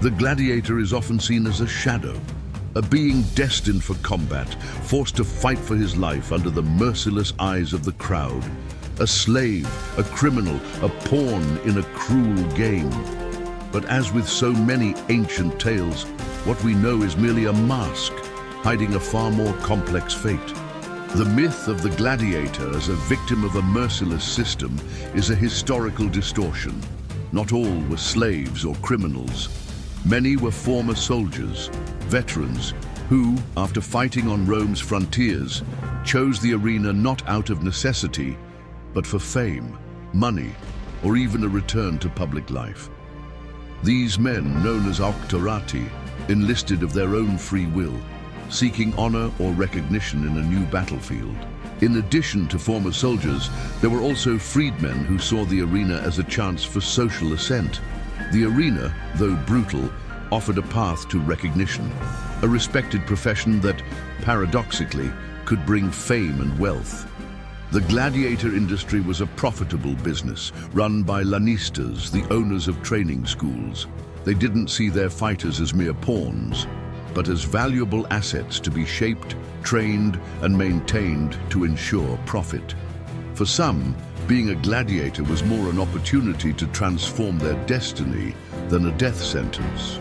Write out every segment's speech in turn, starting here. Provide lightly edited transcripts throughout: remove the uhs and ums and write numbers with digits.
The gladiator is often seen as a shadow, a being destined for combat, forced to fight for his life under the merciless eyes of the crowd. A slave, a criminal, a pawn in a cruel game. But as with so many ancient tales, what we know is merely a mask, hiding a far more complex fate. The myth of the gladiator as a victim of a merciless system is a historical distortion. Not all were slaves or criminals. Many were former soldiers, veterans, who, after fighting on Rome's frontiers, chose the arena not out of necessity, but for fame, money, or even a return to public life. These men, known as auctorati, enlisted of their own free will, seeking honor or recognition in a new battlefield. In addition to former soldiers, there were also freedmen who saw the arena as a chance for social ascent. The arena, though brutal, offered a path to recognition, a respected profession that, paradoxically, could bring fame and wealth. The gladiator industry was a profitable business, run by lanistas, the owners of training schools. They didn't see their fighters as mere pawns, but as valuable assets to be shaped, trained, and maintained to ensure profit. For some, being a gladiator was more an opportunity to transform their destiny than a death sentence.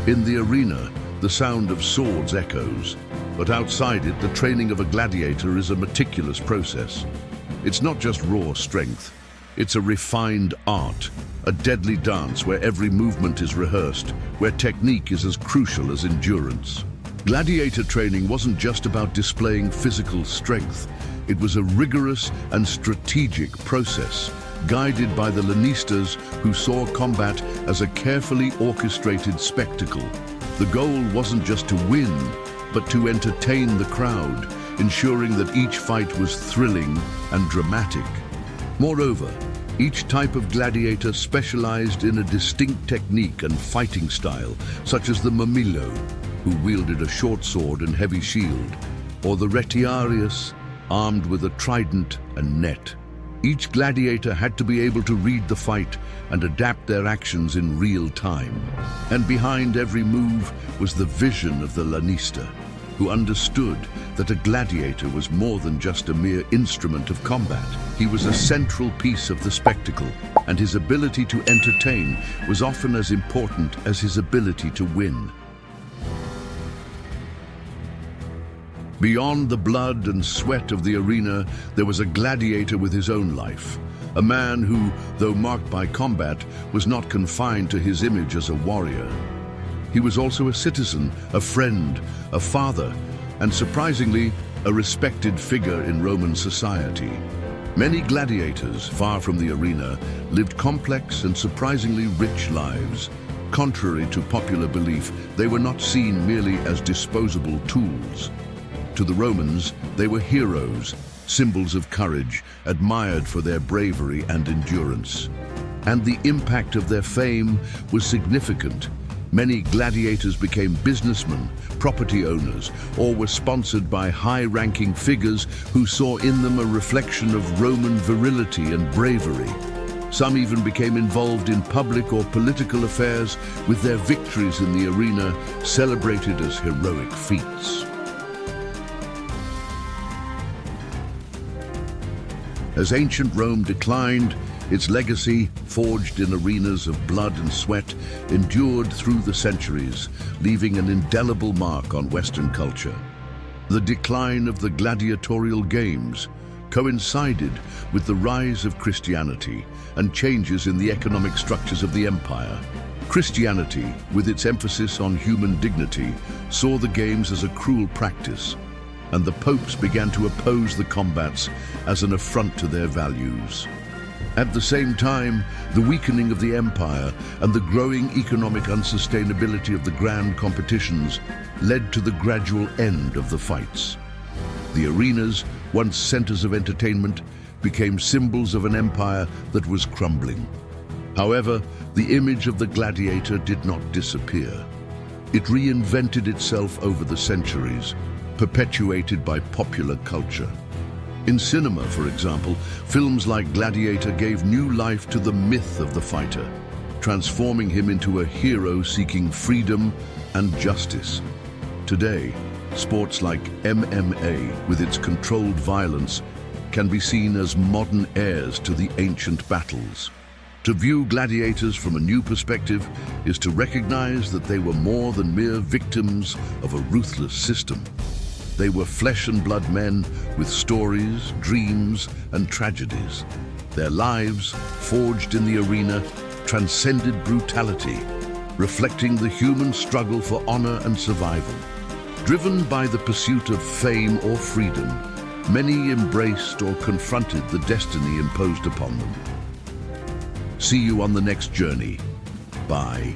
In the arena, the sound of swords echoes, but outside it, the training of a gladiator is a meticulous process. It's not just raw strength, it's a refined art, a deadly dance where every movement is rehearsed, where technique is as crucial as endurance. Gladiator training wasn't just about displaying physical strength, it was a rigorous and strategic process, guided by the lanistas who saw combat as a carefully orchestrated spectacle. The goal wasn't just to win, but to entertain the crowd, ensuring that each fight was thrilling and dramatic. Moreover, each type of gladiator specialized in a distinct technique and fighting style, such as the mamillo, who wielded a short sword and heavy shield, or the retiarius, armed with a trident and net. Each gladiator had to be able to read the fight and adapt their actions in real time. And behind every move was the vision of the lanista, who understood that a gladiator was more than just a mere instrument of combat. He was a central piece of the spectacle, and his ability to entertain was often as important as his ability to win. Beyond the blood and sweat of the arena, there was a gladiator with his own life. A man who, though marked by combat, was not confined to his image as a warrior. He was also a citizen, a friend, a father, and surprisingly, a respected figure in Roman society. Many gladiators, far from the arena, lived complex and surprisingly rich lives. Contrary to popular belief, they were not seen merely as disposable tools. To the Romans, they were heroes, symbols of courage, admired for their bravery and endurance. And the impact of their fame was significant. Many gladiators became businessmen, property owners, or were sponsored by high-ranking figures who saw in them a reflection of Roman virility and bravery. Some even became involved in public or political affairs, with their victories in the arena celebrated as heroic feats. As ancient Rome declined, its legacy, forged in arenas of blood and sweat, endured through the centuries, leaving an indelible mark on Western culture. The decline of the gladiatorial games coincided with the rise of Christianity and changes in the economic structures of the empire. Christianity, with its emphasis on human dignity, saw the games as a cruel practice, and the popes began to oppose the combats as an affront to their values. At the same time, the weakening of the empire and the growing economic unsustainability of the grand competitions led to the gradual end of the fights. The arenas, once centers of entertainment, became symbols of an empire that was crumbling. However, the image of the gladiator did not disappear. It reinvented itself over the centuries, perpetuated by popular culture. In cinema, for example, films like Gladiator gave new life to the myth of the fighter, transforming him into a hero seeking freedom and justice. Today, sports like MMA, with its controlled violence, can be seen as modern heirs to the ancient battles. To view gladiators from a new perspective is to recognize that they were more than mere victims of a ruthless system. They were flesh and blood men with stories, dreams, and tragedies. Their lives, forged in the arena, transcended brutality, reflecting the human struggle for honor and survival. Driven by the pursuit of fame or freedom, many embraced or confronted the destiny imposed upon them. See you on the next journey. Bye.